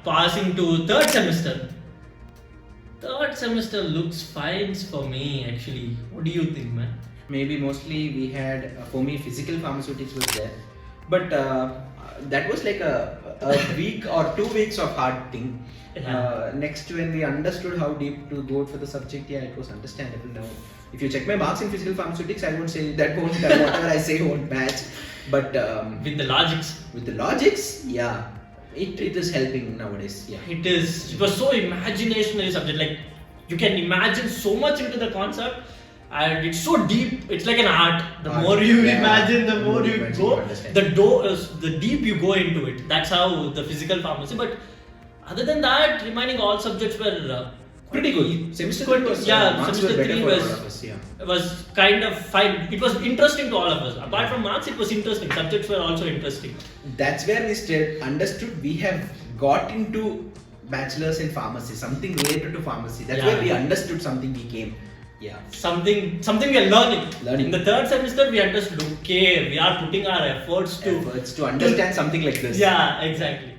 Passing to third semester. Third semester looks fine for me actually. What do you think, man? Maybe mostly we had, for me, physical pharmaceutics was there. But that was like a week or 2 weeks of hard thing. Next, when we understood how deep to go for the subject, yeah, it was understandable now. If you check my marks in physical pharmaceutics, I won't say that won't, whatever I say won't match. But With the logics. with the logics, yeah, it is helping nowadays. Yeah. It is. It was so imaginationary subject. Like you can imagine so much into the concept, and it's so deep. It's like an art. The Art, more you yeah. imagine, the more you imagine, go. you understand. The deep you go into it. That's how the physical pharmacy. But other than that, remaining all subjects were Pretty good. Semester Good. 3 was, Yeah, marks semester were better 3 for all was- of us. Yeah. was kind of fine. It was interesting to all of us. Apart from marks, it was interesting. Subjects were also interesting. That's where we understood we have got into bachelor's in pharmacy, something related to pharmacy. That's Yeah. where we understood something we came. Yeah. Something we are learning. Learning. In the third semester, we understood. Okay, we are putting our efforts to Efforts to understand something like this. Yeah, exactly.